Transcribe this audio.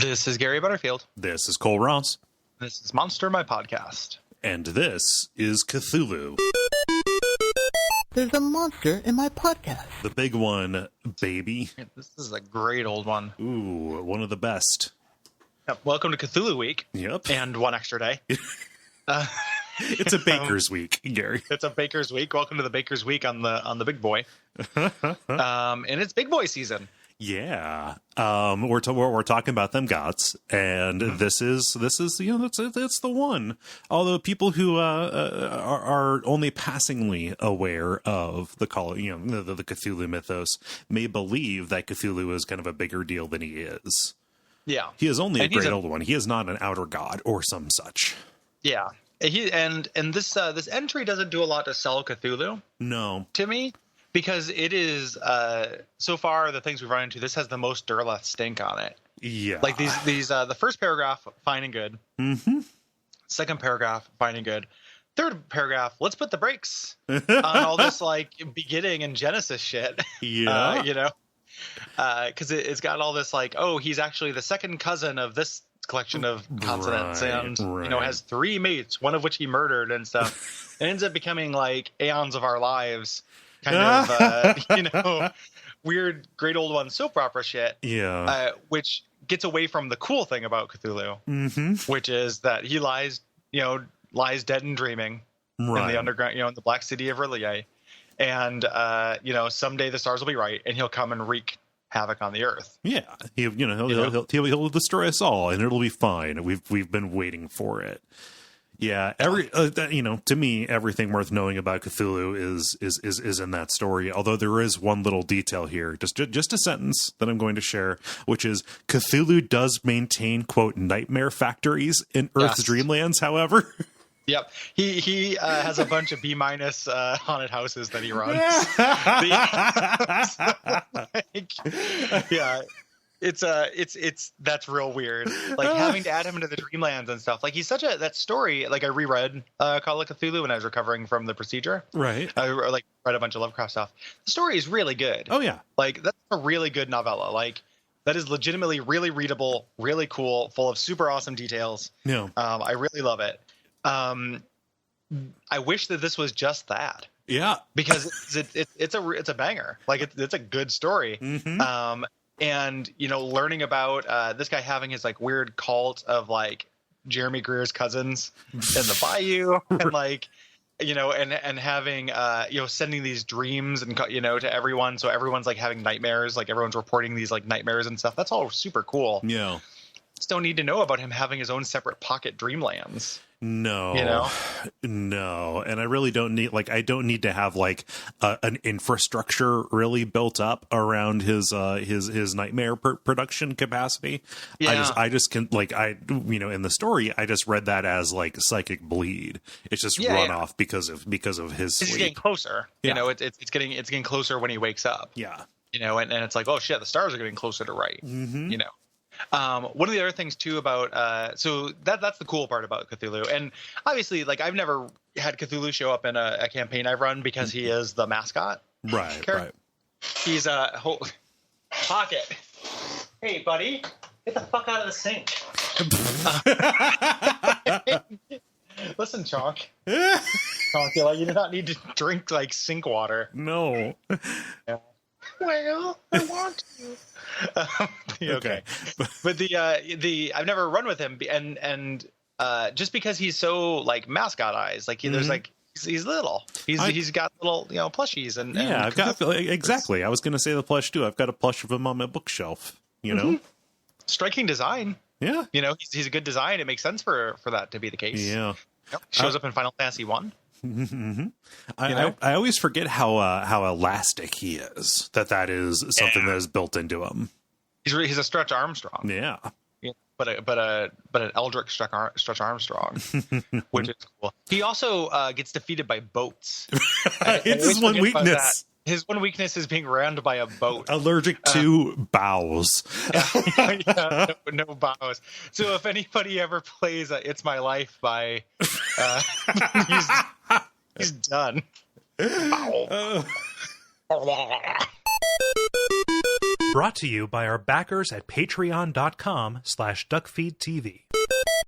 This is Gary Butterfield. This is Cole Ross. This is Monster, my podcast. And this is Cthulhu. There's a monster in my podcast. The big one, baby. This is a great old one. Ooh, one of the best. Yep. Welcome to Cthulhu Week. Yep. And one extra day. It's a baker's week, Gary. It's a baker's week. Welcome to the baker's week on the big boy. And it's big boy season. Yeah. We're talking about them gods, and this is it's the one. Although people who are only passingly aware of the Cthulhu mythos may believe that Cthulhu is kind of a bigger deal than he is. Yeah. He is only a great old one. He is not an outer god or some such. Yeah. This entry doesn't do a lot to sell Cthulhu. No. To me. Because it is, so far, the things we've run into, this has the most Derleth stink on it. Yeah. Like these the first paragraph, fine and good. Mm-hmm. Second paragraph, fine and good. Third paragraph, let's put the brakes on all this, like, beginning and Genesis shit. Yeah. Because it's got all this, like, oh, he's actually the second cousin of this collection of consonants and, has three mates, one of which he murdered and stuff. It ends up becoming, like, Aeons of Our Lives. Kind of, weird, great old one soap opera shit. Yeah. Which gets away from the cool thing about Cthulhu, which is that he lies dead and dreaming in the underground, in the black city of R'lyeh. And, someday the stars will be right and he'll come and wreak havoc on the earth. Yeah. He'll destroy us all and it'll be fine. We've been waiting for it. Yeah, to me, everything worth knowing about Cthulhu is in that story. Although there is one little detail here, just a sentence that I'm going to share, which is Cthulhu does maintain, quote, nightmare factories in Earth's dreamlands. However, yep, he has a bunch of B- haunted houses that he runs. Yeah. It's that's real weird. Like having to add him into the Dreamlands and stuff. Like he's such that story. Like I reread Call of Cthulhu when I was recovering from the procedure. Right. I read a bunch of Lovecraft stuff. The story is really good. Oh yeah. Like that's a really good novella. Like that is legitimately really readable, really cool, full of super awesome details. Yeah. I really love it. I wish that this was just that. Yeah. Because it's a banger. Like it's a good story. Mm-hmm. And, learning about this guy having his, like, weird cult of, like, Jeremy Greer's cousins in the bayou and, like, and having, sending these dreams and, to everyone. So everyone's, like, having nightmares. Like, everyone's reporting these, like, nightmares and stuff. That's all super cool. Yeah. Just don't need to know about him having his own separate pocket dreamlands. No, and I really don't need to have like an infrastructure really built up around his nightmare production capacity. Yeah. I just can in the story I just read that as like psychic bleed. It's just run off because of his sleep. He's getting closer. Yeah. It's getting closer when he wakes up. Yeah. And it's like, oh shit, the stars are getting closer to right. Mm-hmm. One of the other things too about so that's the cool part about Cthulhu, and obviously like I've never had Cthulhu show up in a campaign I've run because he is the mascot. Right. He's Pocket. Hey buddy, get the fuck out of the sink. Listen, Chonk. Chonk, you do not need to drink like sink water. No. Yeah. Well, I want to. Okay. But the I've never run with him, and just because he's so like mascot eyes, like there's like he's little. He's got little plushies and I've got exactly. I was going to say the plush too. I've got a plush of him on my bookshelf. Striking design. Yeah. He's a good design. It makes sense for that to be the case. Yeah. Yep. Shows up in Final Fantasy 1. Mm-hmm. I always forget how elastic he is. That is something that is built into him. He's a Stretch Armstrong. Yeah. But an Eldritch Stretch Armstrong, which is cool. He also gets defeated by boats. It's his one weakness. His one weakness is being rammed by a boat. Allergic to bows. No bows. So if anybody ever plays It's My Life by, he's done. Brought to you by our backers at patreon.com/duckfeed.tv.